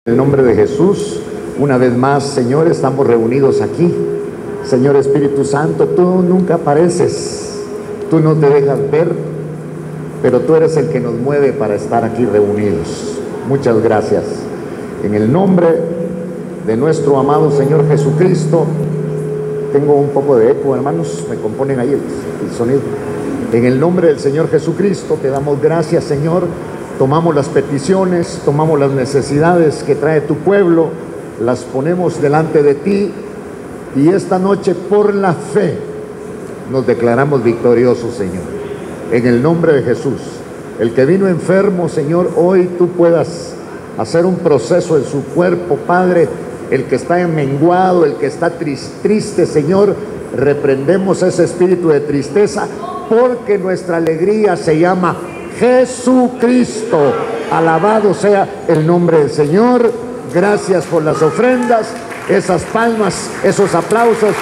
En el nombre de Jesús, una vez más, Señor, estamos reunidos aquí. Señor Espíritu Santo, tú nunca apareces, tú no te dejas ver, pero tú eres el que nos mueve para estar aquí reunidos. Muchas gracias. En el nombre de nuestro amado Señor Jesucristo, tengo un poco de eco, hermanos, me componen ahí el sonido. En el nombre del Señor Jesucristo, te damos gracias, Señor. Tomamos las peticiones, tomamos las necesidades que trae tu pueblo, las ponemos delante de ti, y esta noche por la fe nos declaramos victoriosos, Señor. En el nombre de Jesús, el que vino enfermo, Señor, hoy tú puedas hacer un proceso en su cuerpo, Padre. El que está menguado, el que está triste, Señor, reprendemos ese espíritu de tristeza, porque nuestra alegría se llama Jesucristo. Alabado sea el nombre del Señor. Gracias por las ofrendas. Esas palmas, esos aplausos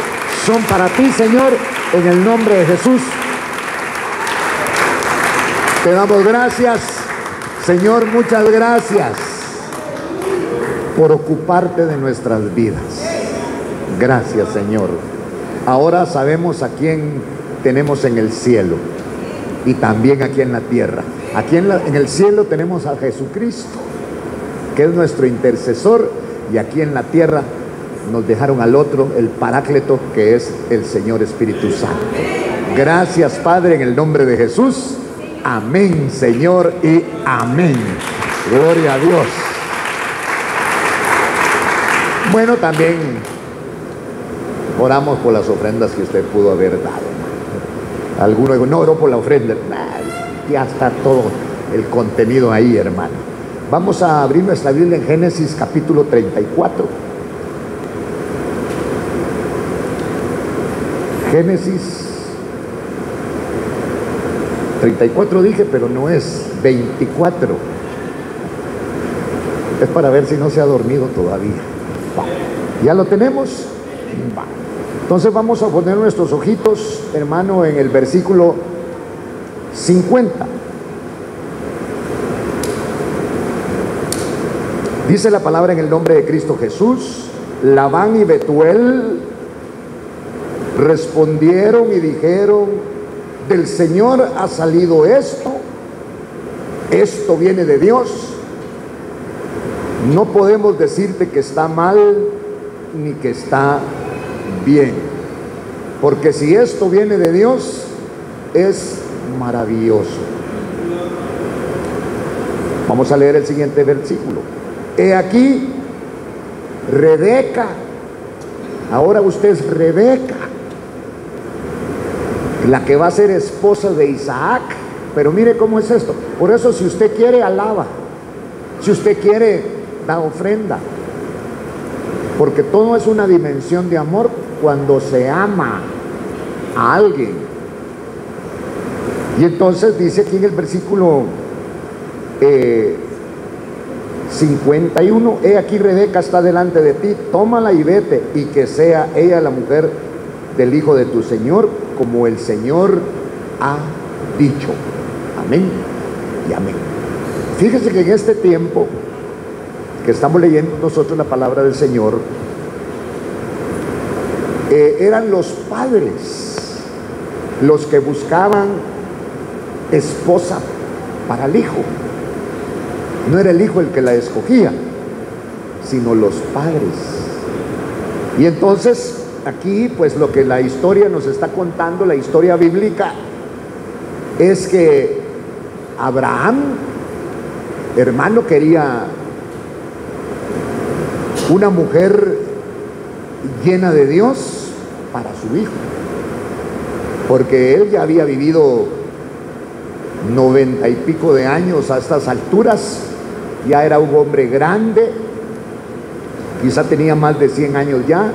son para ti, Señor, en el nombre de Jesús. Te damos gracias, Señor, muchas gracias por ocuparte de nuestras vidas. Gracias, Señor. Ahora sabemos a quién tenemos en el cielo y también aquí en la tierra. Aquí en el cielo tenemos a Jesucristo, que es nuestro intercesor, y aquí en la tierra nos dejaron al otro, el Paráclito, que es el Señor Espíritu Santo. Gracias, Padre, en el nombre de Jesús. Amén, Señor, y amén. Gloria a Dios. Bueno, también oramos por las ofrendas que usted pudo haber dado. Algunos digo, no oró por la ofrenda. Ya está todo el contenido ahí, hermano. Vamos a abrir nuestra Biblia en Génesis capítulo 34. Génesis 34 dije, pero no es 24. Es para ver si no se ha dormido todavía. ¿Ya lo tenemos? Entonces vamos a poner nuestros ojitos, hermano, en el versículo 50. Dice la palabra en el nombre de Cristo Jesús: Labán y Betuel respondieron y dijeron: del Señor ha salido esto viene de Dios. No podemos decirte que está mal ni que está bien, porque si esto viene de Dios es maravilloso. Vamos a leer el siguiente versículo. He aquí Rebeca, ahora usted es Rebeca, la que va a ser esposa de Isaac. Pero mire cómo es esto. Por eso, si usted quiere, alaba. Si usted quiere, da ofrenda, porque todo es una dimensión de amor cuando se ama a alguien. Y entonces dice aquí en el versículo 51: he aquí Rebeca está delante de ti, tómala y vete, y que sea ella la mujer del hijo de tu Señor, como el Señor ha dicho. Amén y amén. Fíjese que en este tiempo que estamos leyendo nosotros la palabra del Señor, eran los padres los que buscaban esposa para el hijo. No era el hijo el que la escogía, sino los padres. Y entonces aquí, pues lo que la historia nos está contando, la historia bíblica, es que Abraham, hermano, quería una mujer llena de Dios para su hijo, porque él ya había vivido 90 y pico de años a estas alturas. Ya era un hombre grande, quizá tenía más de 100 años ya,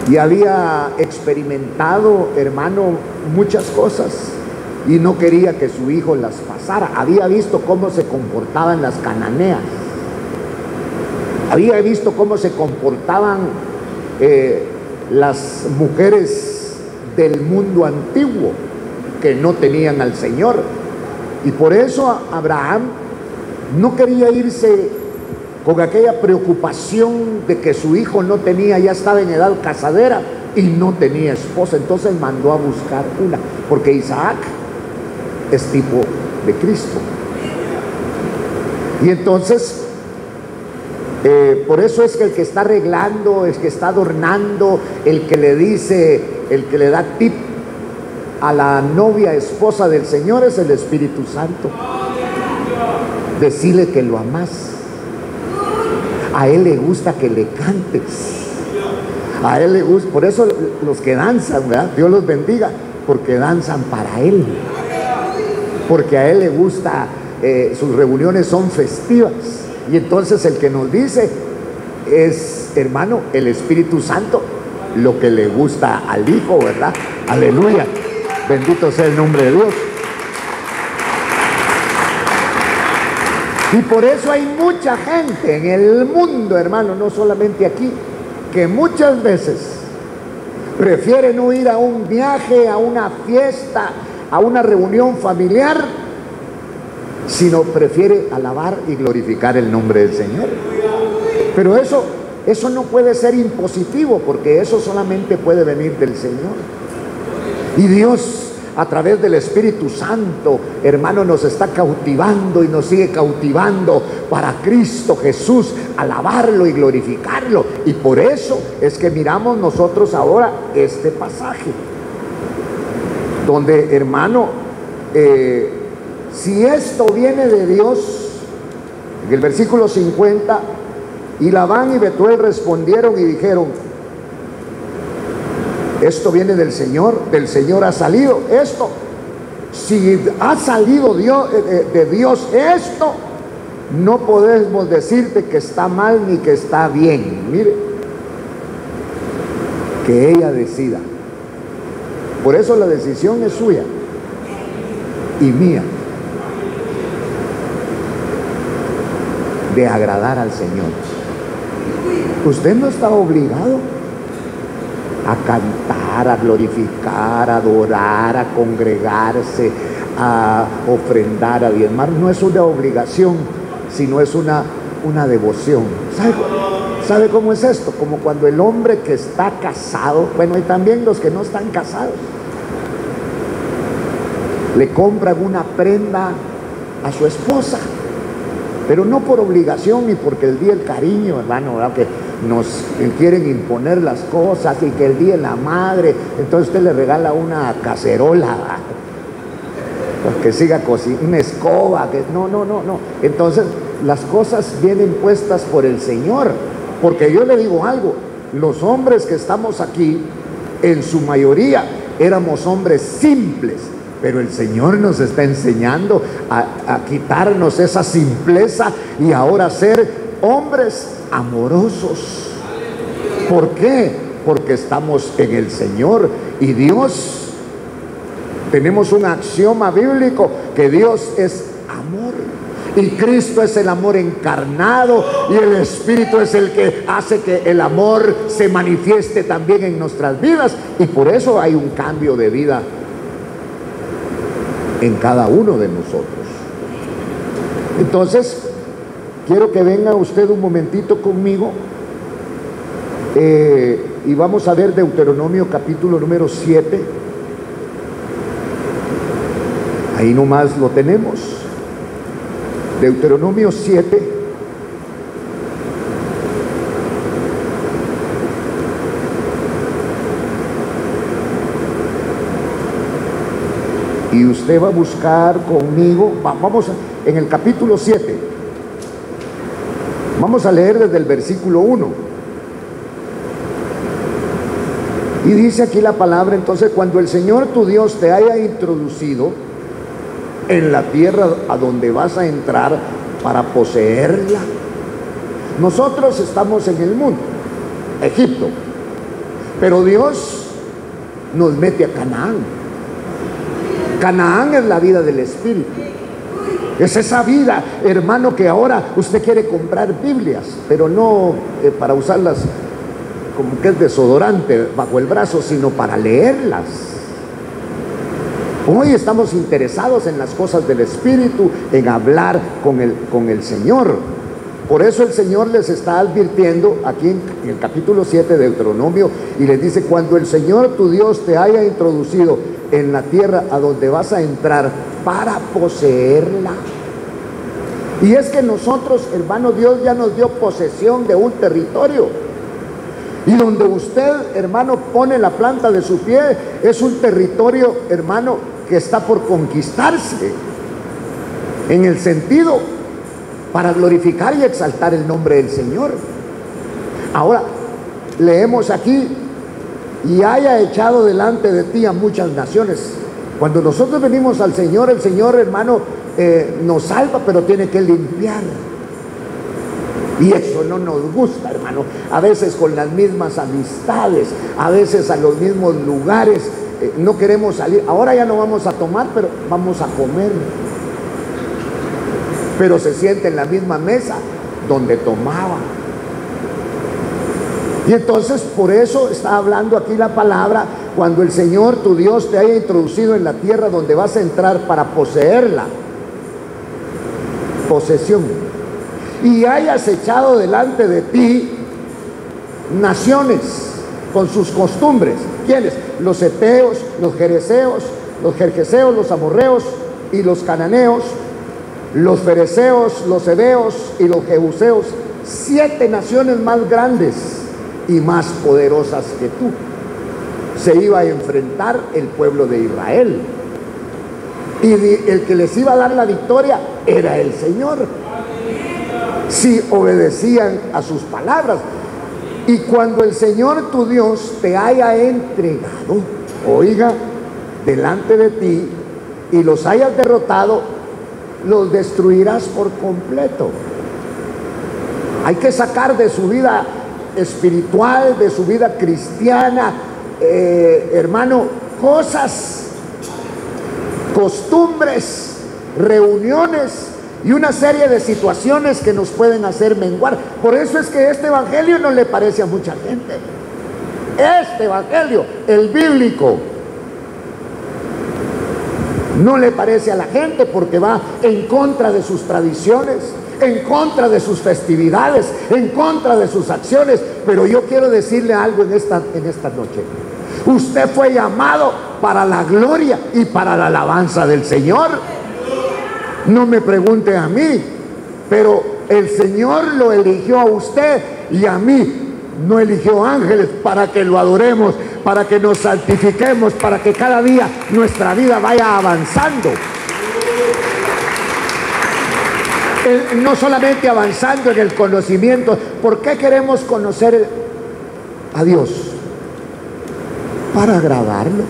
y había experimentado, hermano, muchas cosas, y no quería que su hijo las pasara. Había visto cómo se comportaban las cananeas, había visto cómo se comportaban las mujeres del mundo antiguo que no tenían al Señor, y por eso Abraham no quería irse con aquella preocupación de que su hijo no tenía, ya estaba en edad casadera y no tenía esposa. Entonces mandó a buscar una, porque Isaac es tipo de Cristo. Y entonces, por eso es que el que está arreglando, el que está adornando, el que le dice, el que le da tip a la novia esposa del Señor es el Espíritu Santo. Decirle que lo amas. A Él le gusta que le cantes. A Él le gusta, por eso los que danzan, ¿verdad? Dios los bendiga, porque danzan para Él. Porque a Él le gusta, sus reuniones son festivas. Y entonces el que nos dice es, hermano, el Espíritu Santo, lo que le gusta al Hijo, ¿verdad? Aleluya. Bendito sea el nombre de Dios. Y por eso hay mucha gente en el mundo, hermano, no solamente aquí, que muchas veces prefieren no ir a un viaje, a una fiesta, a una reunión familiar, sino prefiere alabar y glorificar el nombre del Señor. Pero eso no puede ser impositivo, porque eso solamente puede venir del Señor. Y Dios, a través del Espíritu Santo, hermano, nos está cautivando y nos sigue cautivando para Cristo Jesús, alabarlo y glorificarlo. Y por eso es que miramos nosotros ahora este pasaje, donde, hermano, si esto viene de Dios, en el versículo 50, y Labán y Betuel respondieron y dijeron: esto viene del Señor ha salido esto. Si ha salido de Dios esto, no podemos decirte que está mal ni que está bien. Mire, que ella decida. Por eso la decisión es suya y mía, de agradar al Señor. Usted no está obligado a cantar, a glorificar, a adorar, a congregarse, a ofrendar, a diezmar. No es una obligación, sino es una devoción. ¿Sabe cómo es esto? Como cuando el hombre que está casado, bueno, y también los que no están casados, le compran una prenda a su esposa, pero no por obligación ni porque el día del cariño, hermano, ¿verdad? Que nos quieren imponer las cosas, y que el día de la madre, entonces usted le regala una cacerola, que siga cocinando, una escoba, que no. Entonces las cosas vienen puestas por el Señor, porque yo le digo algo: los hombres que estamos aquí, en su mayoría, éramos hombres simples, pero el Señor nos está enseñando a quitarnos esa simpleza y ahora ser hombres amorosos. ¿Por qué? Porque estamos en el Señor y Dios, tenemos un axioma bíblico, que Dios es amor y Cristo es el amor encarnado, y el Espíritu es el que hace que el amor se manifieste también en nuestras vidas, y por eso hay un cambio de vida en cada uno de nosotros. Entonces quiero que venga usted un momentito conmigo, y vamos a ver Deuteronomio capítulo número 7. Ahí nomás lo tenemos, Deuteronomio 7. Y usted va a buscar conmigo, vamos en el capítulo 7, vamos a leer desde el versículo 1. Y dice aquí la palabra: entonces, cuando el Señor tu Dios te haya introducido en la tierra a donde vas a entrar para poseerla. Nosotros estamos en el mundo, Egipto, pero Dios nos mete a Canaán. Canaán es la vida del Espíritu. Es esa vida, hermano, que ahora usted quiere comprar Biblias, pero no para usarlas como que es desodorante bajo el brazo, sino para leerlas. Hoy estamos interesados en las cosas del Espíritu, en hablar con el Señor. Por eso el Señor les está advirtiendo aquí en el capítulo 7 de Deuteronomio, y les dice: cuando el Señor tu Dios te haya introducido en la tierra a donde vas a entrar para poseerla. Y es que nosotros, hermano, Dios ya nos dio posesión de un territorio. Y donde usted, hermano, pone la planta de su pie, es un territorio, hermano, que está por conquistarse, en el sentido para glorificar y exaltar el nombre del Señor. Ahora, leemos aquí: y haya echado delante de ti a muchas naciones. Cuando nosotros venimos al Señor, el Señor, hermano, nos salva, pero tiene que limpiar. Y eso no nos gusta, hermano. A veces con las mismas amistades, a veces a los mismos lugares, no queremos salir. Ahora ya no vamos a tomar, pero vamos a comer. Pero se siente en la misma mesa donde tomaba. Y entonces por eso está hablando aquí la palabra: cuando el Señor tu Dios te haya introducido en la tierra donde vas a entrar para poseerla. Posesión. Y hayas echado delante de ti naciones con sus costumbres. ¿Quiénes? Los heteos, los jereseos, los jerjeseos, los amorreos y los cananeos, los fereceos, los heveos y los jebuseos. 7 naciones más grandes y más poderosas que tú se iba a enfrentar el pueblo de Israel, y el que les iba a dar la victoria era el Señor, si obedecían a sus palabras. Y cuando el Señor tu Dios te haya entregado, oiga, delante de ti, y los hayas derrotado, los destruirás por completo. Hay que sacar de su vida espiritual, de su vida cristiana, hermano, cosas, costumbres, reuniones y una serie de situaciones que nos pueden hacer menguar. Por eso es que este evangelio no le parece a mucha gente. Este evangelio, el bíblico, no le parece a la gente, porque va en contra de sus tradiciones, en contra de sus festividades, en contra de sus acciones. Pero yo quiero decirle algo en esta noche: usted fue llamado para la gloria y para la alabanza del Señor. No me pregunte a mí, pero el Señor lo eligió a usted y a mí. No eligió ángeles para que lo adoremos, para que nos santifiquemos, para que cada día nuestra vida vaya avanzando. No solamente avanzando en el conocimiento. ¿Por qué queremos conocer a Dios? Para agradarlo.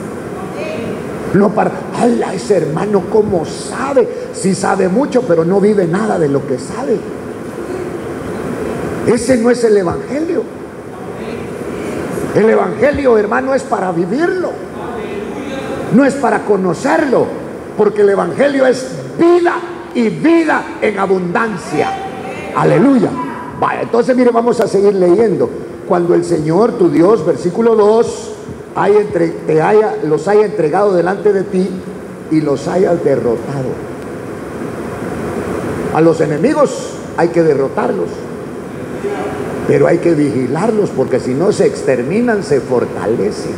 No para: ¡ala, ese hermano cómo sabe! Sí sabe mucho, pero no vive nada de lo que sabe. Ese no es el evangelio. El evangelio, hermano, es para vivirlo, no es para conocerlo, porque el evangelio es vida, y vida en abundancia. Aleluya. Vaya, entonces mire, vamos a seguir leyendo. Cuando el Señor tu Dios, versículo 2, los haya entregado delante de ti y los hayas derrotado. A los enemigos hay que derrotarlos, pero hay que vigilarlos, porque si no se exterminan, se fortalecen.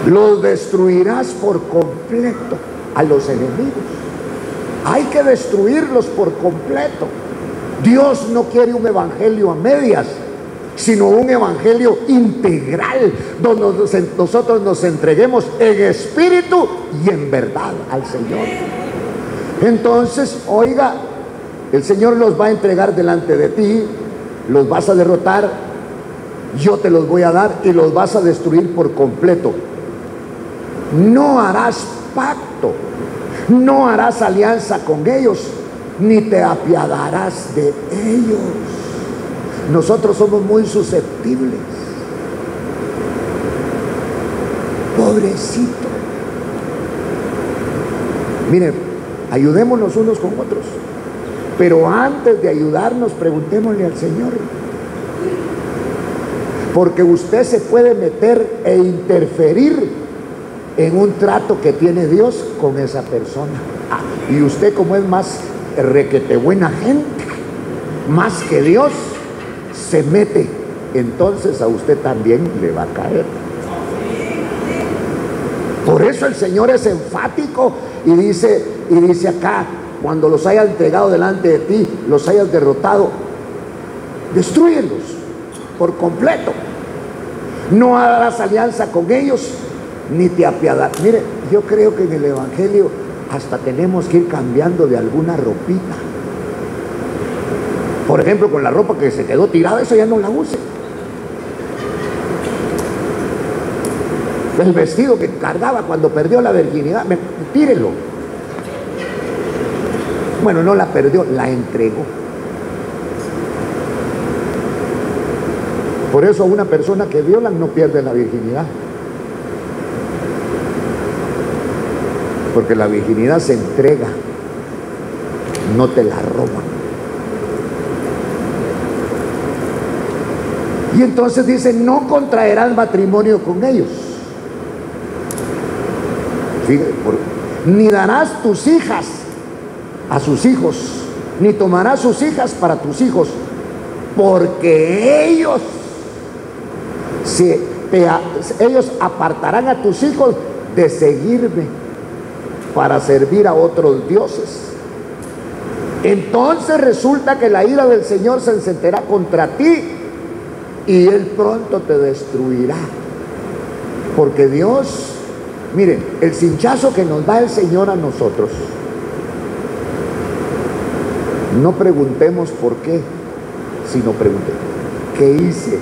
Los destruirás por completo a los enemigos. Hay que destruirlos por completo. Dios no quiere un evangelio a medias, sino un evangelio integral, donde nosotros nos entreguemos en espíritu y en verdad al Señor. Entonces, oiga, el Señor los va a entregar delante de ti, los vas a derrotar, yo te los voy a dar y los vas a destruir por completo. No harás pacto, no harás alianza con ellos, ni te apiadarás de ellos. Nosotros somos muy susceptibles. Pobrecito. Miren, ayudémonos unos con otros, pero antes de ayudarnos, preguntémosle al Señor, porque usted se puede meter e interferir en un trato que tiene Dios con esa persona. Y usted, como es más requete buena gente, más que Dios, se mete, entonces a usted también le va a caer. Por eso el Señor es enfático y dice acá, cuando los hayas entregado delante de ti, los hayas derrotado, destrúyelos por completo. No harás alianza con ellos, ni te apiadarás. Mire, yo creo que en el Evangelio hasta tenemos que ir cambiando de alguna ropita. Por ejemplo, con la ropa que se quedó tirada, eso ya no la use. El vestido que cargaba cuando perdió la virginidad, tírelo. Bueno, no la perdió, la entregó. Por eso a una persona que violan no pierde la virginidad, porque la virginidad se entrega, no te la roban. Y entonces dice, no contraerás matrimonio con ellos. Fíjate, ni darás tus hijas a sus hijos, ni tomarás sus hijas para tus hijos, porque ellos ellos apartarán a tus hijos de seguirme para servir a otros dioses. Entonces resulta que la ira del Señor se encenderá contra ti y Él pronto te destruirá. Porque Dios, miren, el cinchazo que nos da el Señor a nosotros, no preguntemos por qué, sino preguntemos, ¿qué hice?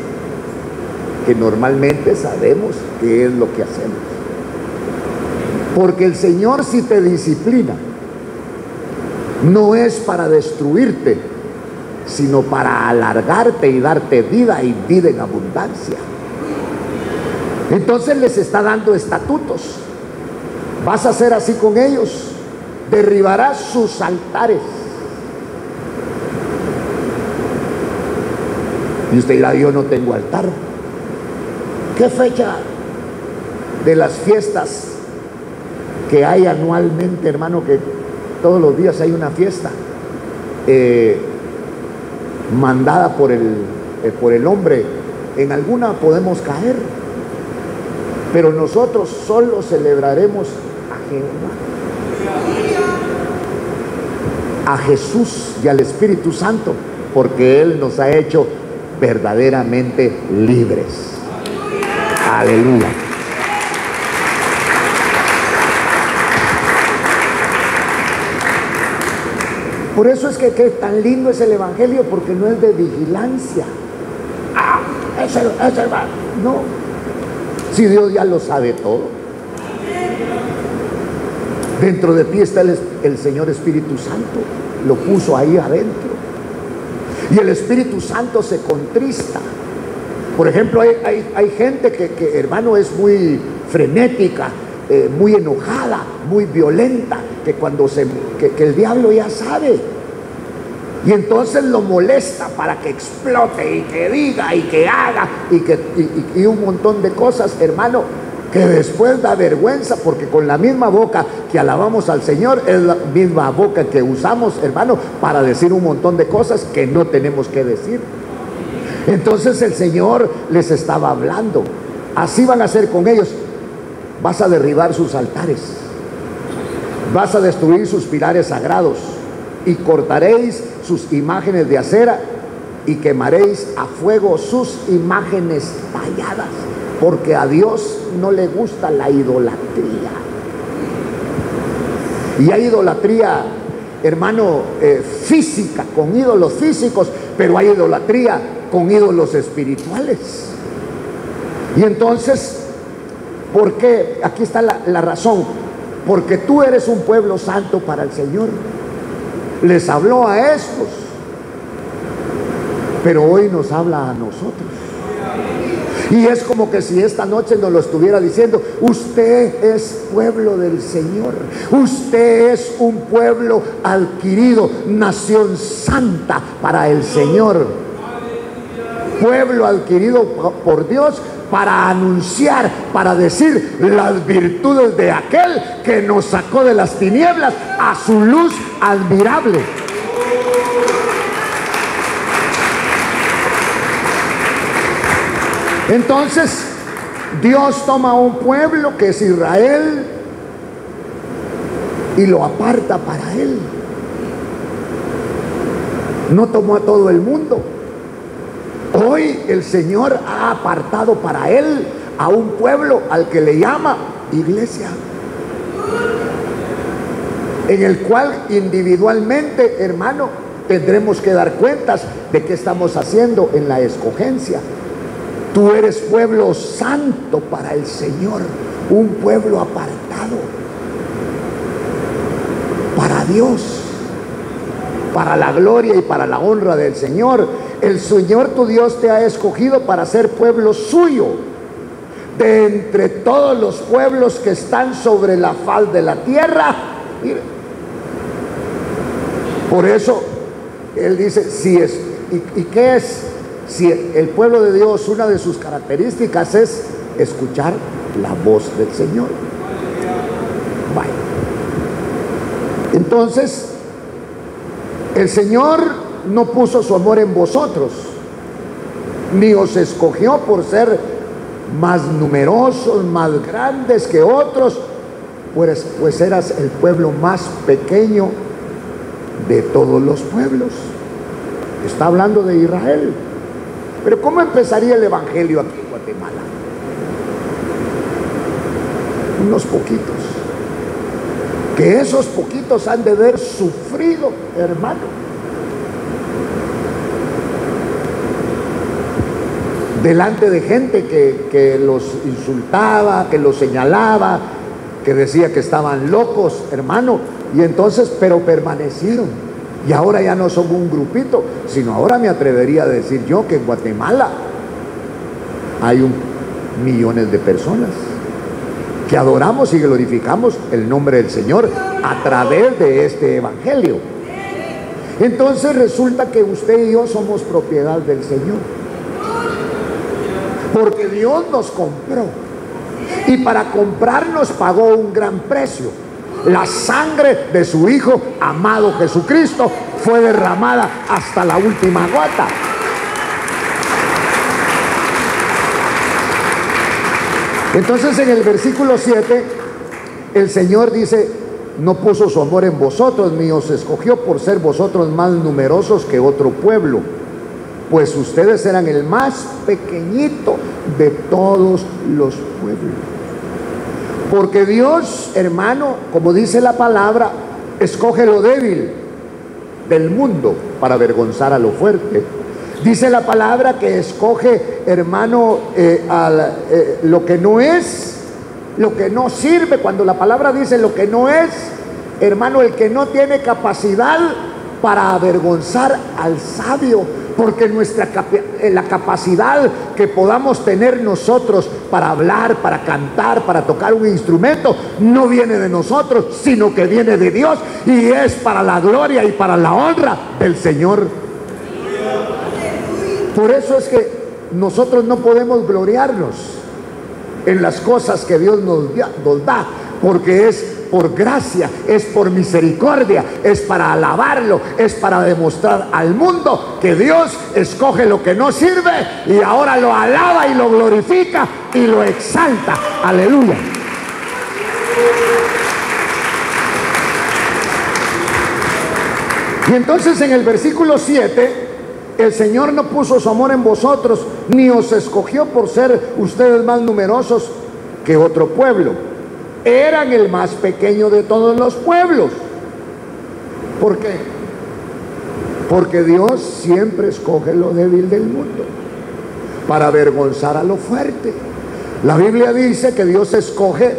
Que normalmente sabemos qué es lo que hacemos. Porque el Señor, si te disciplina, no es para destruirte, sino para alargarte y darte vida y vida en abundancia. Entonces les está dando estatutos. Vas a hacer así con ellos, derribarás sus altares. Y usted dirá, yo no tengo altar. ¿Qué fecha de las fiestas que hay anualmente, hermano, que todos los días hay una fiesta mandada por el hombre? En alguna podemos caer, pero nosotros solo celebraremos a Jehová, a Jesús y al Espíritu Santo, porque Él nos ha hecho verdaderamente libres. Aleluya. Por eso es que tan lindo es el Evangelio, porque no es de vigilancia. No. Si Dios ya lo sabe todo. Dentro de ti está el Señor Espíritu Santo. Lo puso ahí adentro. Y el Espíritu Santo se contrista. Por ejemplo, hay gente que, hermano, es muy frenética, muy enojada, muy violenta, que cuando que el diablo ya sabe. Y entonces lo molesta para que explote y que diga y que haga y un montón de cosas, hermano, que después da vergüenza, porque con la misma boca que alabamos al Señor es la misma boca que usamos, hermano, para decir un montón de cosas que no tenemos que decir. Entonces el Señor les estaba hablando, así van a hacer con ellos. Vas a derribar sus altares, vas a destruir sus pilares sagrados, y cortaréis sus imágenes de acera y quemaréis a fuego sus imágenes talladas, porque a Dios no le gusta la idolatría. Y hay idolatría, hermano, física, con ídolos físicos, pero hay idolatría con ídolos espirituales. Y entonces, ¿por qué? Aquí está la razón. Porque tú eres un pueblo santo para el Señor. Les habló a estos, pero hoy nos habla a nosotros. Y es como que si esta noche nos lo estuviera diciendo: usted es pueblo del Señor, usted es un pueblo adquirido, nación santa para el Señor, pueblo adquirido por Dios, para anunciar, para decir las virtudes de aquel que nos sacó de las tinieblas a su luz admirable. Entonces, Dios toma a un pueblo que es Israel y lo aparta para Él. No tomó a todo el mundo. Hoy el Señor ha apartado para Él a un pueblo al que le llama iglesia, en el cual individualmente, hermano, tendremos que dar cuentas de qué estamos haciendo en la escogencia. Tú eres pueblo santo para el Señor, un pueblo apartado para Dios, para la gloria y para la honra del Señor. El Señor tu Dios te ha escogido para ser pueblo suyo de entre todos los pueblos que están sobre la faz de la tierra. Mire, por eso Él dice, ¿y qué es? Si el pueblo de Dios, una de sus características es escuchar la voz del Señor. Vaya. Entonces, el Señor no puso su amor en vosotros, ni os escogió por ser más numerosos, más grandes que otros, pues eras el pueblo más pequeño de todos los pueblos. Está hablando de Israel. Pero ¿cómo empezaría el evangelio aquí en Guatemala? Unos poquitos. Que esos poquitos han de haber sufrido, hermano. Delante de gente que los insultaba, que los señalaba, que decía que estaban locos, hermano. Y entonces, pero permanecieron. Y ahora ya no son un grupito, sino ahora me atrevería a decir yo que en Guatemala hay millones de personas que adoramos y glorificamos el nombre del Señor a través de este evangelio. Entonces resulta que usted y yo somos propiedad del Señor, porque Dios nos compró, y para comprarnos pagó un gran precio. La sangre de su Hijo amado Jesucristo fue derramada hasta la última gota. Entonces en el versículo 7 el Señor dice, no puso su amor en vosotros, ni os escogió por ser vosotros más numerosos que otro pueblo, pues ustedes eran el más pequeñito de todos los pueblos. Porque Dios, hermano, como dice la palabra, escoge lo débil del mundo para avergonzar a lo fuerte. Dice la palabra que escoge, hermano, lo que no es, lo que no sirve. Cuando la palabra dice lo que no es, hermano, el que no tiene capacidad para avergonzar al sabio. Porque la capacidad que podamos tener nosotros para hablar, para cantar, para tocar un instrumento, no viene de nosotros, sino que viene de Dios, y es para la gloria y para la honra del Señor. Por eso es que nosotros no podemos gloriarnos en las cosas que Dios nos da, porque es por gracia, es por misericordia, es para alabarlo, es para demostrar al mundo que Dios escoge lo que no sirve y ahora lo alaba y lo glorifica y lo exalta. Aleluya. Y entonces en el versículo 7 el Señor no puso su amor en vosotros, ni os escogió por ser ustedes más numerosos que otro pueblo. Eran el más pequeño de todos los pueblos. ¿Por qué? Porque Dios siempre escoge lo débil del mundo para avergonzar a lo fuerte. La Biblia dice que Dios escoge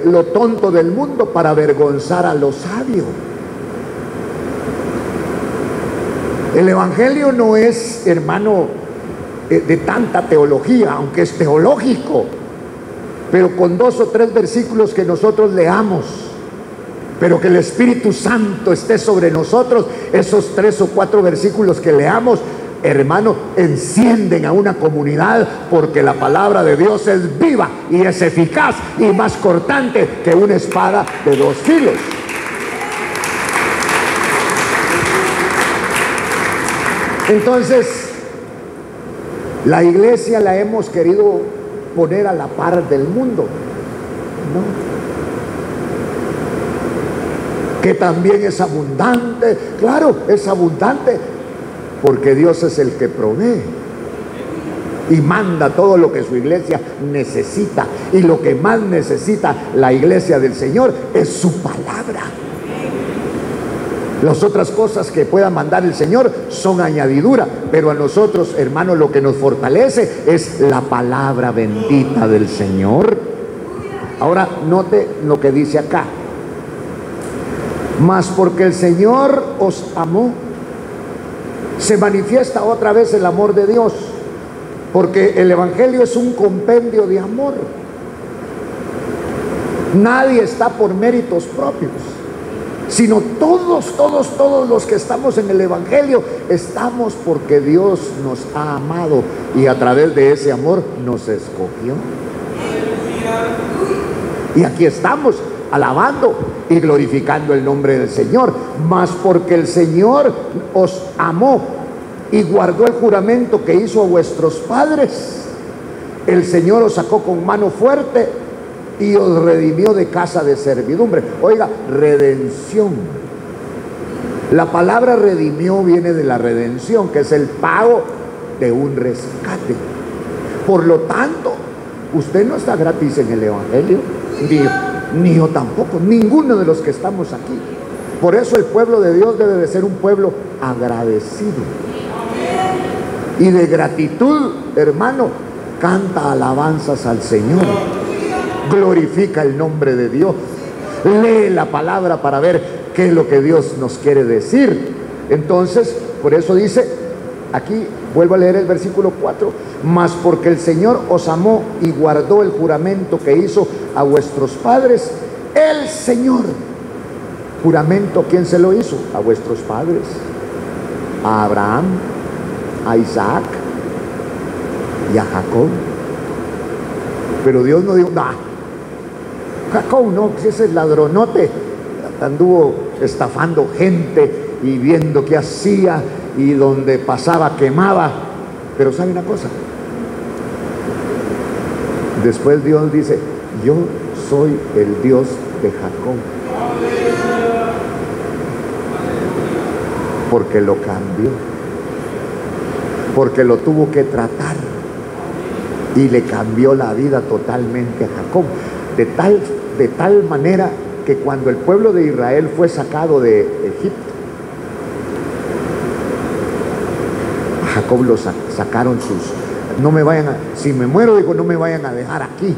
lo tonto del mundo para avergonzar a lo sabio. El evangelio no es, hermano, de tanta teología, aunque es teológico, pero con 2 o 3 versículos que nosotros leamos, pero que el Espíritu Santo esté sobre nosotros, esos 3 o 4 versículos que leamos, hermano, encienden a una comunidad, porque la palabra de Dios es viva y es eficaz y más cortante que una espada de 2 filos. Entonces, La iglesia la hemos querido poner a la par del mundo, ¿no? Que también es abundante. Claro, es abundante porque Dios es el que provee y manda todo lo que su iglesia necesita, y lo que más necesita la iglesia del Señor es su palabra. Las otras cosas que pueda mandar el Señor son añadidura, pero a nosotros, hermanos, lo que nos fortalece es la palabra bendita del Señor. Ahora note lo que dice acá: mas porque el Señor os amó. Se manifiesta otra vez el amor de Dios, porque el evangelio es un compendio de amor. Nadie está por méritos propios, sino todos los que estamos en el evangelio estamos porque Dios nos ha amado, y a través de ese amor nos escogió. Y aquí estamos alabando y glorificando el nombre del Señor. Mas porque el Señor os amó y guardó el juramento que hizo a vuestros padres, el Señor os sacó con mano fuerte y os redimió de casa de servidumbre. Oiga, redención. La palabra redimió viene de la redención, que es el pago de un rescate. Por lo tanto, usted no está gratis en el evangelio, ni yo tampoco, ninguno de los que estamos aquí. Por eso el pueblo de Dios debe de ser un pueblo agradecido. Y de gratitud, hermano, canta alabanzas al Señor, glorifica el nombre de Dios, lee la palabra para ver qué es lo que Dios nos quiere decir. Entonces, por eso dice aquí, vuelvo a leer el versículo 4: mas porque el Señor os amó y guardó el juramento que hizo a vuestros padres, el Señor. Juramento, ¿quién se lo hizo? A vuestros padres, a Abraham, a Isaac y a Jacob. Pero Dios no dijo, nah, Jacob no, ese es ladronote, anduvo estafando gente y viendo qué hacía, y donde pasaba quemaba. Pero ¿sabe una cosa? Después Dios dice: yo soy el Dios de Jacob, porque lo cambió, porque lo tuvo que tratar y le cambió la vida totalmente a Jacob, de tal manera que cuando el pueblo de Israel fue sacado de Egipto, a Jacob lo sacaron no me vayan si me muero, digo, no me vayan a dejar aquí,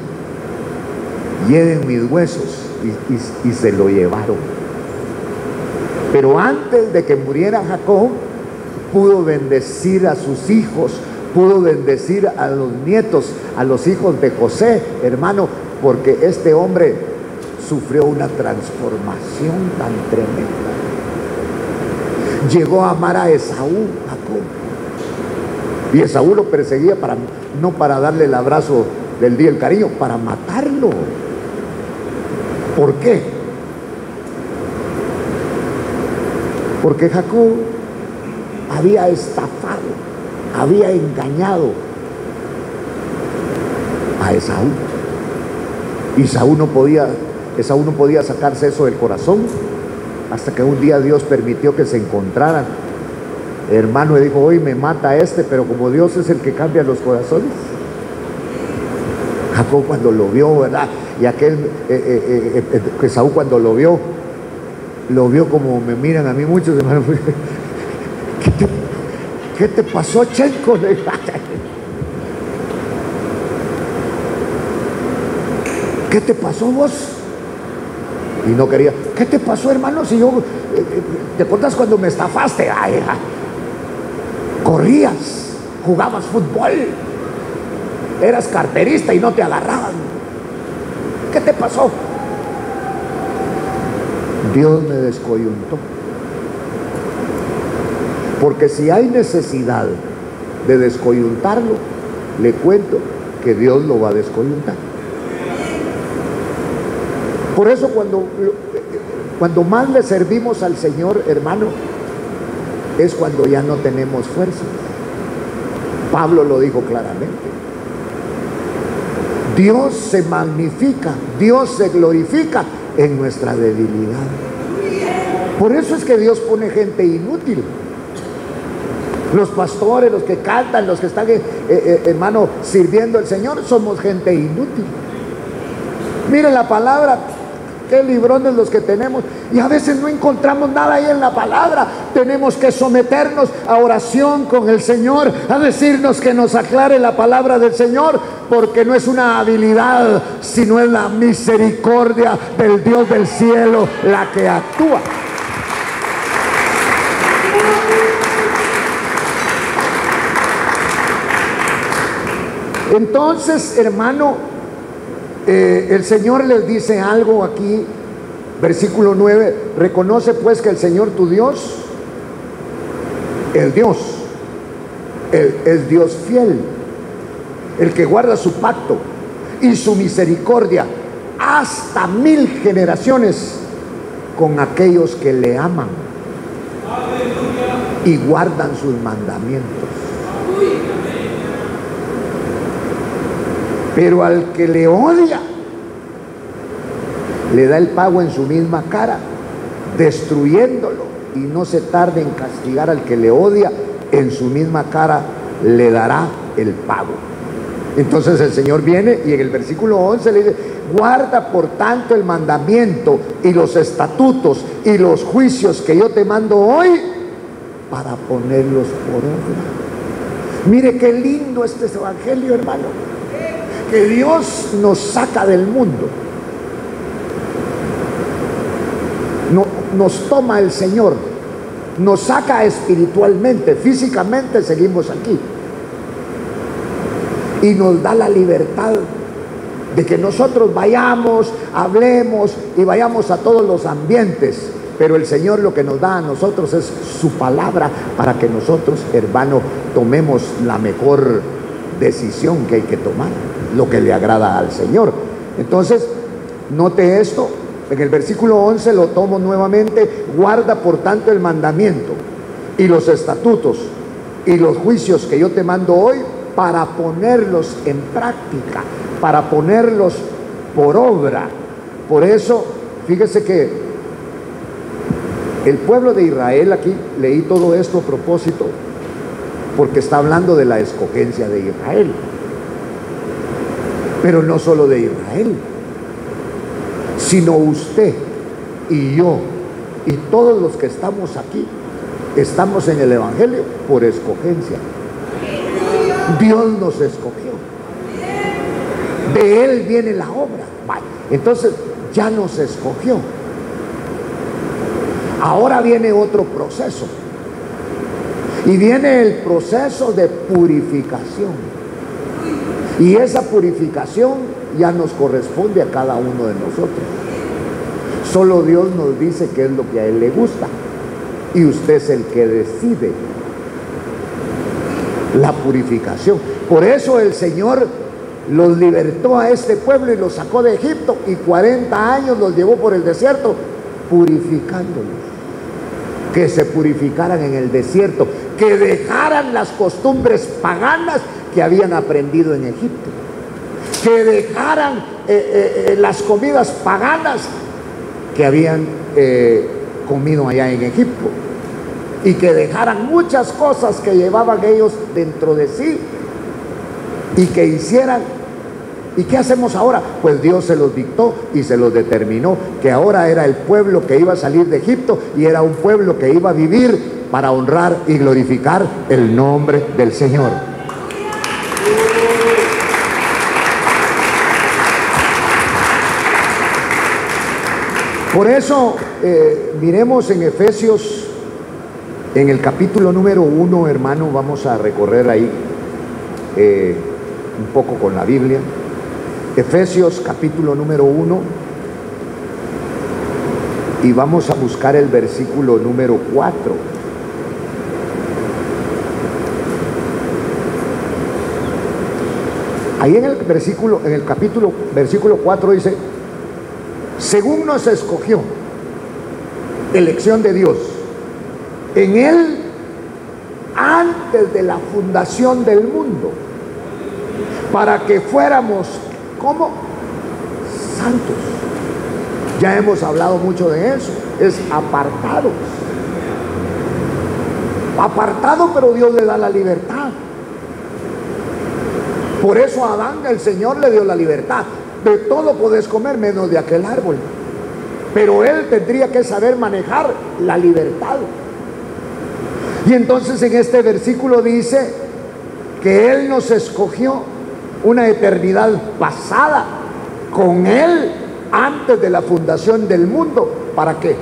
lleven mis huesos, y se lo llevaron. Pero antes de que muriera Jacob, pudo bendecir a sus hijos, pudo bendecir a los nietos, a los hijos de José, hermano, porque este hombre sufrió una transformación tan tremenda. Llegó a amar a Esaú, Jacob, y Esaú lo perseguía no para darle el abrazo del día, el cariño, para matarlo. ¿Por qué? Porque Jacob había estafado, había engañado a Esaú. Esaú no podía sacarse eso del corazón, hasta que un día Dios permitió que se encontraran, hermano, y dijo: hoy me mata pero como Dios es el que cambia los corazones. Jacob cuando lo vio, ¿verdad? Y Esaú cuando lo vio como me miran a mí muchos, hermanos. ¿Qué te pasó, Chenco? ¿Qué te pasó vos? Y no quería. ¿Qué te pasó, hermano? Si yo, ¿te acuerdas cuando me estafaste? Ay, corrías, jugabas fútbol, eras carterista y no te agarraban. ¿Qué te pasó? Dios me descoyuntó. Porque si hay necesidad de descoyuntarlo, le cuento que Dios lo va a descoyuntar. Por eso cuando más le servimos al Señor, hermano, es cuando ya no tenemos fuerza. Pablo lo dijo claramente. Dios se magnifica, Dios se glorifica en nuestra debilidad. Por eso es que Dios pone gente inútil. Los pastores, los que cantan, los que están, hermano, sirviendo al Señor, somos gente inútil. Miren la palabra, qué librones los que tenemos, y a veces no encontramos nada ahí en la palabra. Tenemos que someternos a oración con el Señor, a decirnos que nos aclare la palabra del Señor, porque no es una habilidad, sino es la misericordia del Dios del cielo la que actúa. Entonces, hermano, el Señor les dice algo aquí, versículo 9: reconoce pues que el Señor tu Dios, el Dios, es Dios fiel, el que guarda su pacto y su misericordia hasta 1000 generaciones con aquellos que le aman y guardan sus mandamientos. Pero al que le odia, le da el pago en su misma cara, destruyéndolo, y no se tarde en castigar al que le odia, en su misma cara le dará el pago. Entonces el Señor viene y en el versículo 11 le dice: guarda por tanto el mandamiento y los estatutos y los juicios que yo te mando hoy, para ponerlos por obra. Mire qué lindo este evangelio, hermano, que Dios nos saca del mundo, nos toma el Señor, nos saca espiritualmente, físicamente seguimos aquí, y nos da la libertad de que nosotros vayamos, hablemos y vayamos a todos los ambientes. Pero el Señor lo que nos da a nosotros es su palabra, para que nosotros, hermano, tomemos la mejor decisión que hay que tomar, lo que le agrada al Señor. Entonces, note esto, en el versículo 11 lo tomo nuevamente: guarda por tanto el mandamiento y los estatutos y los juicios que yo te mando hoy, para ponerlos en práctica, para ponerlos por obra. Por eso, fíjese que el pueblo de Israel, aquí leí todo esto a propósito, porque está hablando de la escogencia de Israel. Pero no solo de Israel, sino usted y yo y todos los que estamos aquí, estamos en el evangelio por escogencia. Dios nos escogió, de Él viene la obra. Entonces ya nos escogió. Ahora viene otro proceso, y viene el proceso de purificación, y esa purificación ya nos corresponde a cada uno de nosotros. Solo Dios nos dice qué es lo que a Él le gusta, y usted es el que decide la purificación. Por eso el Señor los libertó a este pueblo y los sacó de Egipto, y 40 años los llevó por el desierto purificándolos, que se purificaran en el desierto, que dejaran las costumbres paganas que habían aprendido en Egipto, que dejaran las comidas paganas que habían comido allá en Egipto, y que dejaran muchas cosas que llevaban ellos dentro de sí, y que hicieran. ¿Y qué hacemos ahora? Pues Dios se los dictó y se los determinó, que ahora era el pueblo que iba a salir de Egipto, y era un pueblo que iba a vivir para honrar y glorificar el nombre del Señor. Por eso, miremos en Efesios, en el capítulo número 1, hermano, vamos a recorrer ahí un poco con la Biblia. Efesios capítulo número 1, y vamos a buscar el versículo número 4. Ahí en el versículo 4 dice: según nos escogió, elección de Dios, en Él antes antes de la fundación del mundo, para que fuéramos, ¿cómo? Santos. Ya hemos hablado mucho de eso, es apartados. Apartado, pero Dios le da la libertad. Por eso a Adán el Señor le dio la libertad. De todo podés comer menos de aquel árbol. Pero él tendría que saber manejar la libertad. Y entonces en este versículo dice que Él nos escogió una eternidad pasada con Él antes de la fundación del mundo. ¿Para qué?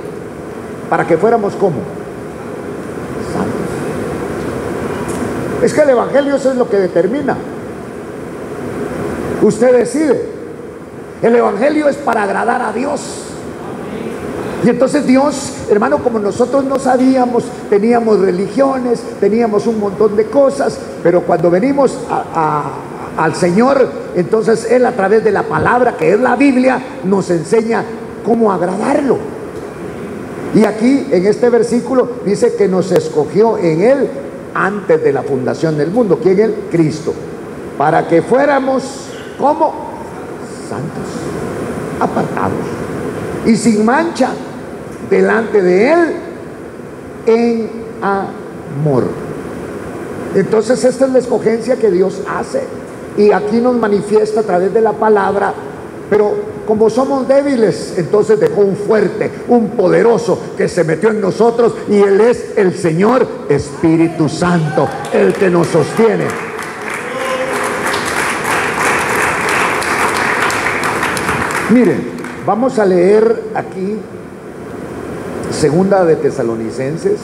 Para que fuéramos como santos. Es que el Evangelio eso es lo que determina. Usted decide. El Evangelio es para agradar a Dios. Y entonces Dios, hermano, como nosotros no sabíamos, teníamos religiones, teníamos un montón de cosas, pero cuando venimos al Señor, entonces Él a través de la palabra, que es la Biblia, nos enseña cómo agradarlo. Y aquí en este versículo dice que nos escogió en Él antes de la fundación del mundo. ¿Quién es Él? Cristo. Para que fuéramos, ¿cómo? Santos, apartados y sin mancha delante de Él en amor. Entonces esta es la escogencia que Dios hace, y aquí nos manifiesta a través de la palabra. Pero como somos débiles, entonces dejó un fuerte, un poderoso que se metió en nosotros, y Él es el Señor Espíritu Santo, el que nos sostiene. Miren, vamos a leer aquí Segunda de Tesalonicenses.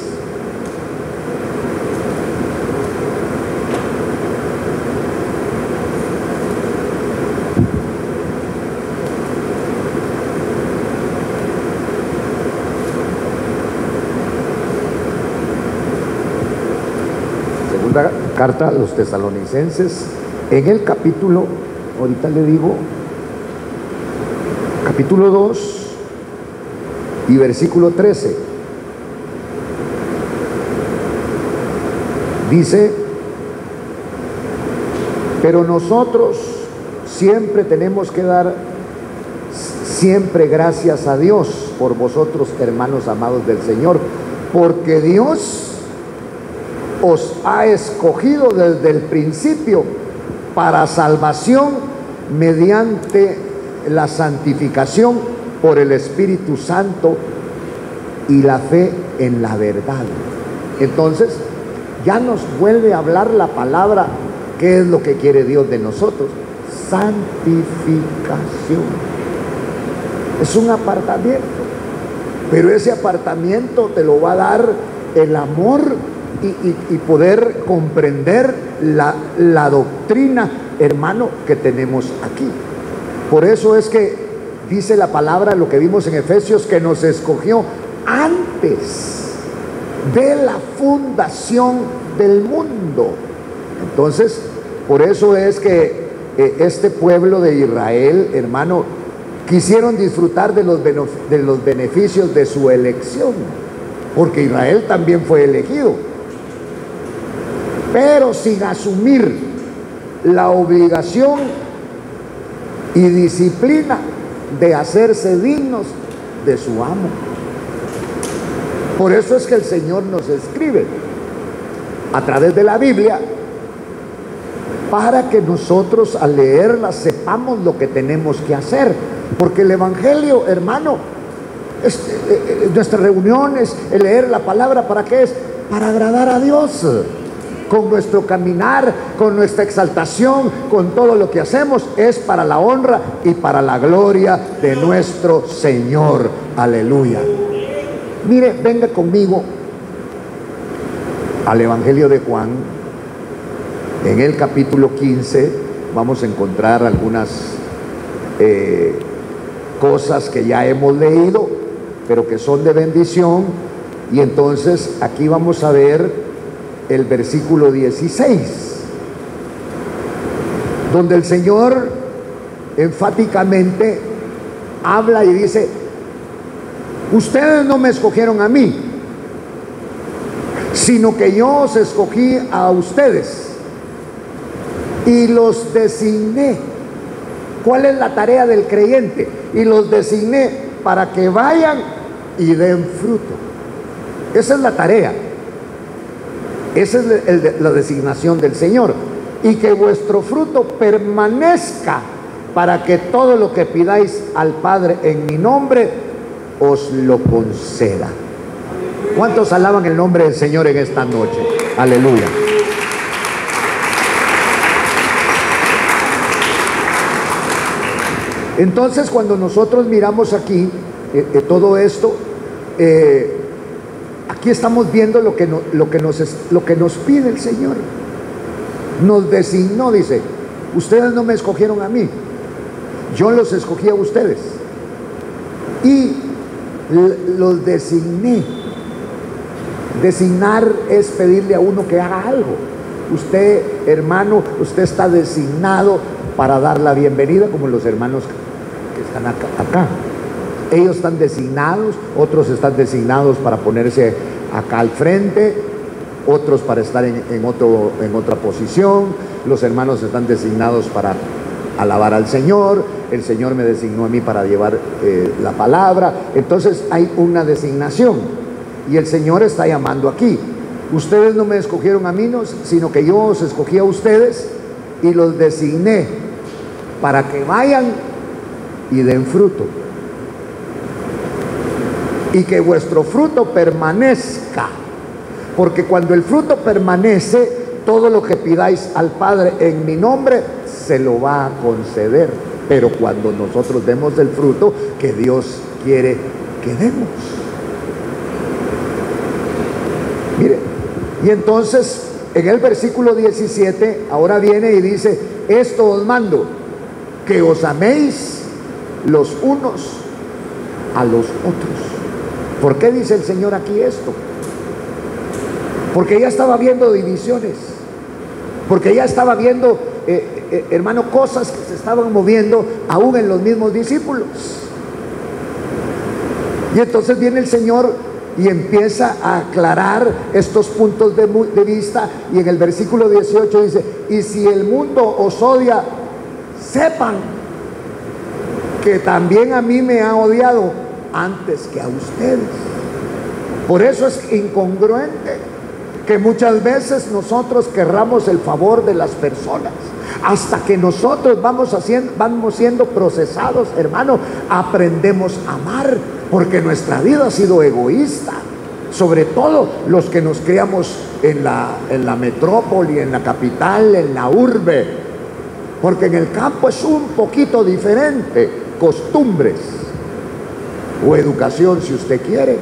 Segunda carta a los Tesalonicenses, en el capítulo, ahorita le digo, capítulo 2 y versículo 13. Dice: pero nosotros siempre tenemos que dar siempre gracias a Dios por vosotros, hermanos amados del Señor, porque Dios os ha escogido desde el principio para salvación mediante la santificación por el Espíritu Santo y la fe en la verdad. Entonces ya nos vuelve a hablar la palabra. ¿Qué es lo que quiere Dios de nosotros? Santificación. Es un apartamiento, pero ese apartamiento te lo va a dar el amor y poder comprender la doctrina, hermano, que tenemos aquí. Por eso es que dice la palabra, lo que vimos en Efesios, que nos escogió antes de la fundación del mundo. Entonces, por eso es que este pueblo de Israel, hermano, quisieron disfrutar de los beneficios de su elección, porque Israel también fue elegido, pero sin asumir la obligación y disciplina de hacerse dignos de su amo. Por eso es que el Señor nos escribe a través de la Biblia, para que nosotros al leerla sepamos lo que tenemos que hacer. Porque el Evangelio, hermano, nuestras reuniones, el leer la palabra, ¿para qué es? Para agradar a Dios. Con nuestro caminar, con nuestra exaltación, con todo lo que hacemos, es para la honra y para la gloria de nuestro Señor. Aleluya. Mire, venga conmigo al Evangelio de Juan. En el capítulo 15 vamos a encontrar algunas cosas que ya hemos leído, pero que son de bendición. Y entonces aquí vamos a ver el versículo 16, donde el Señor enfáticamente habla y dice: ustedes no me escogieron a mí, sino que yo os escogí a ustedes y los designé. ¿Cuál es la tarea del creyente? Y los designé para que vayan y den fruto. Esa es la tarea. Esa es la designación del Señor. Y que vuestro fruto permanezca, para que todo lo que pidáis al Padre en mi nombre os lo conceda. ¿Cuántos alaban el nombre del Señor en esta noche? Aleluya. Entonces, cuando nosotros miramos aquí todo esto, aquí estamos viendo lo que nos pide el Señor. Nos designó, dice: ustedes no me escogieron a mí, yo los escogí a ustedes y los designé. Designar es pedirle a uno que haga algo. Usted, hermano, usted está designado para dar la bienvenida, como los hermanos que están acá. Ellos están designados, otros están designados para ponerse acá al frente, otros para estar en otra posición. Los hermanos están designados para alabar al Señor. El Señor me designó a mí para llevar la palabra. Entonces hay una designación. Y el Señor está llamando aquí: ustedes no me escogieron a mí, sino que yo os escogí a ustedes y los designé para que vayan y den fruto, y que vuestro fruto permanezca, porque cuando el fruto permanece, todo lo que pidáis al Padre en mi nombre se lo va a conceder. Pero cuando nosotros demos el fruto que Dios quiere que demos. Mire, y entonces en el versículo 17 ahora viene y dice: esto os mando, que os améis los unos a los otros. ¿Por qué dice el Señor aquí esto? Porque ya estaba viendo divisiones, porque ya estaba viendo, hermano, cosas que se estaban moviendo aún en los mismos discípulos. Y entonces viene el Señor y empieza a aclarar estos puntos de vista, y en el versículo 18 dice: y si el mundo os odia, sepan que también a mí me ha odiado antes que a ustedes. Por eso es incongruente que muchas veces nosotros querramos el favor de las personas, hasta que nosotros vamos siendo procesados, hermano, aprendemos a amar, porque nuestra vida ha sido egoísta, sobre todo los que nos criamos en la metrópoli, en la capital, en la urbe, porque en el campo es un poquito diferente, costumbres o educación, si usted quiere.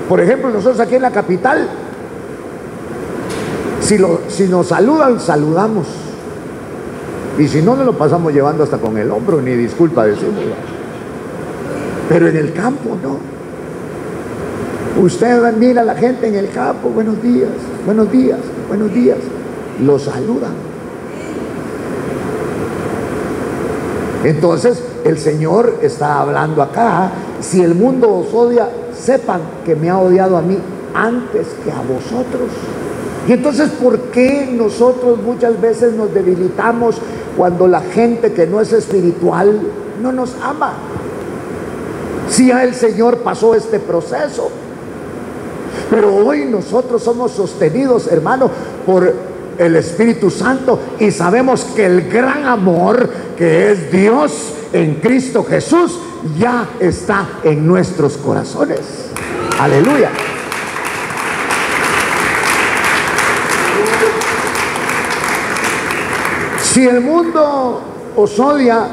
Por ejemplo, nosotros aquí en la capital, si nos saludan, saludamos, y si no, nos lo pasamos llevando hasta con el hombro, ni disculpa decirlo. Pero en el campo no. Usted mira a la gente en el campo: buenos días, buenos días, buenos días. Lo saludan. Entonces el Señor está hablando acá: si el mundo os odia, sepan que me ha odiado a mí antes que a vosotros. Y entonces, ¿por qué nosotros muchas veces nos debilitamos cuando la gente que no es espiritual no nos ama? Si ya el Señor pasó este proceso, pero hoy nosotros somos sostenidos, hermano, por el Espíritu Santo, y sabemos que el gran amor que es Dios en Cristo Jesús ya está en nuestros corazones. Aleluya. Si el mundo os odia,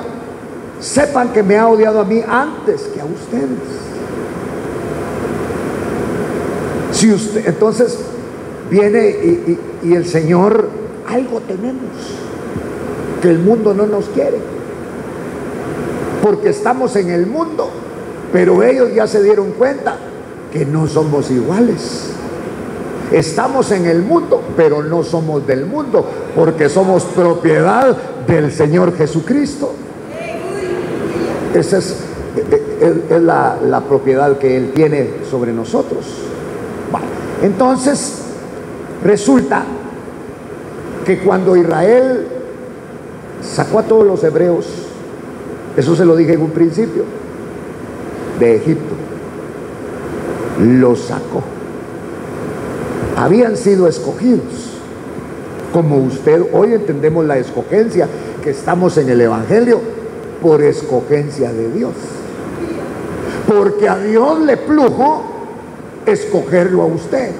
sepan que me ha odiado a mí antes que a ustedes. Si usted, entonces viene y el Señor: algo tenemos que el mundo no nos quiere, porque estamos en el mundo, pero ellos ya se dieron cuenta que no somos iguales. Estamos en el mundo, pero no somos del mundo, porque somos propiedad del Señor Jesucristo. Esa es la propiedad que Él tiene sobre nosotros. Bueno, Entonces, resulta que cuando Israel sacó a todos los hebreos, eso se lo dije en un principio, de Egipto, los sacó. Habían sido escogidos. Como usted, hoy entendemos la escogencia, que estamos en el Evangelio por escogencia de Dios. Porque a Dios le plujo escogerlo a usted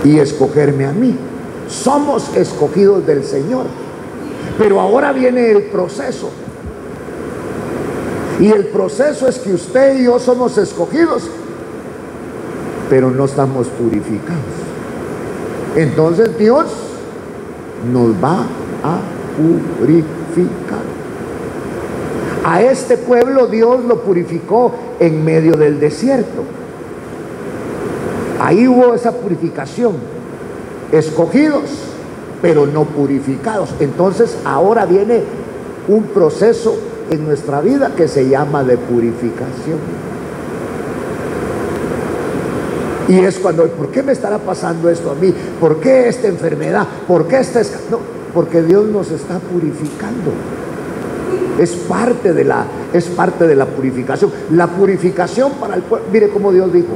y escogerme a mí. Somos escogidos del Señor. Pero ahora viene el proceso. Y el proceso es que usted y yo somos escogidos, pero no estamos purificados. Entonces Dios nos va a purificar. A este pueblo Dios lo purificó en medio del desierto. Ahí hubo esa purificación. Escogidos, pero no purificados. Entonces ahora viene un proceso en nuestra vida que se llama de purificación. Y es cuando, ¿por qué me estará pasando esto a mí? ¿Por qué esta enfermedad? ¿Por qué esta? No, porque Dios nos está purificando. Es parte de la purificación. La purificación para el pueblo. Mire cómo Dios dijo: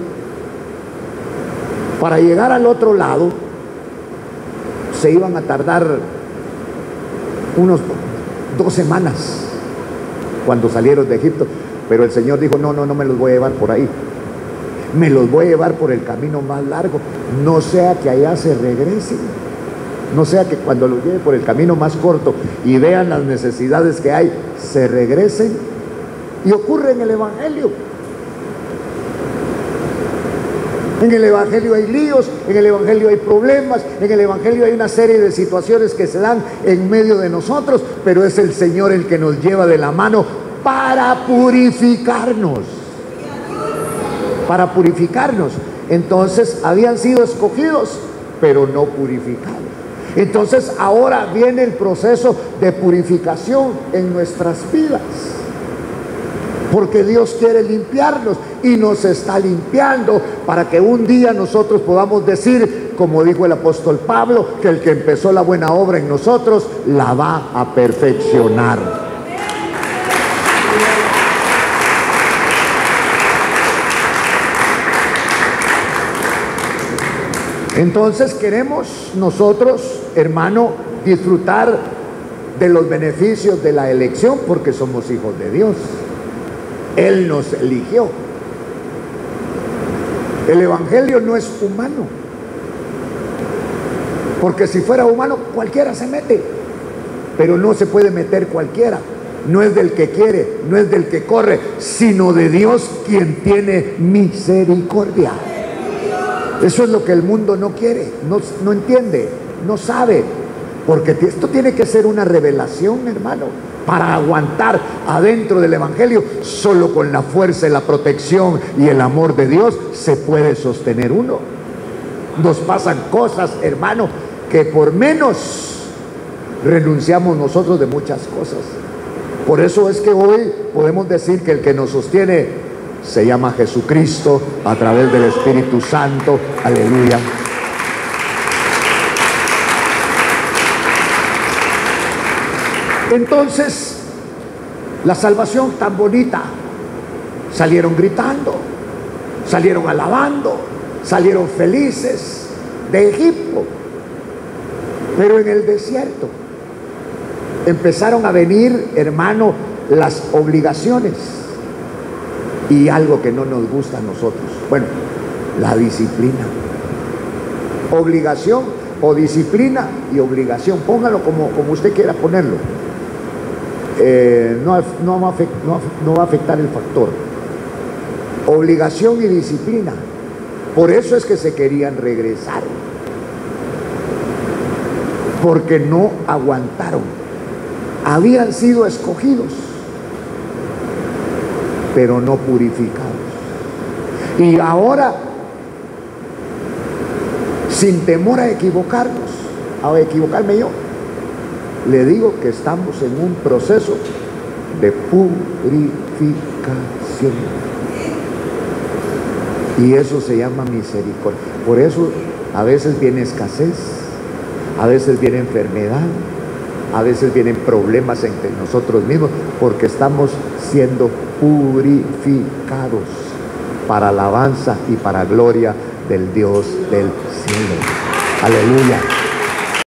para llegar al otro lado se iban a tardar unos 2 semanas cuando salieron de Egipto. Pero el Señor dijo: no me los voy a llevar por ahí, me los voy a llevar por el camino más largo, no sea que allá se regresen, no sea que cuando los lleve por el camino más corto y vean las necesidades que hay, se regresen. Y ocurre en el Evangelio. En el Evangelio hay líos, en el Evangelio hay problemas, en el Evangelio hay una serie de situaciones que se dan en medio de nosotros, pero es el Señor el que nos lleva de la mano para purificarnos. Para purificarnos. Entonces habían sido escogidos, pero no purificados. Entonces ahora viene el proceso de purificación en nuestras vidas, porque Dios quiere limpiarnos y nos está limpiando para que un día nosotros podamos decir, como dijo el apóstol Pablo, que el que empezó la buena obra en nosotros la va a perfeccionar. Entonces queremos nosotros, hermano, disfrutar de los beneficios de la elección, porque somos hijos de Dios. Él nos eligió. El Evangelio no es humano, porque si fuera humano cualquiera se mete, pero no se puede meter cualquiera. No es del que quiere, no es del que corre, sino de Dios, quien tiene misericordia. Eso es lo que el mundo no quiere, no entiende, no sabe, porque esto tiene que ser una revelación, hermano, para aguantar adentro del Evangelio. Solo con la fuerza y la protección y el amor de Dios se puede sostener uno. Nos pasan cosas, hermano, que por menos renunciamos nosotros de muchas cosas. Por eso es que hoy podemos decir que el que nos sostiene se llama Jesucristo a través del Espíritu Santo. Aleluya. Entonces, la salvación tan bonita, salieron gritando, salieron alabando, salieron felices de Egipto. Pero en el desierto empezaron a venir, hermano, las obligaciones. Y algo que no nos gusta a nosotros, bueno, la disciplina. Obligación o disciplina y obligación, póngalo como usted quiera ponerlo. No va a afectar el factor. Obligación y disciplina. Por eso es que se querían regresar, porque no aguantaron. Habían sido escogidos, pero no purificados. Y ahora, sin temor a equivocarnos, a equivocarme yo, le digo que estamos en un proceso de purificación. Y eso se llama misericordia. Por eso a veces viene escasez, a veces viene enfermedad, a veces vienen problemas entre nosotros mismos, porque estamos siendo purificados para alabanza y para gloria del Dios del cielo. Aleluya.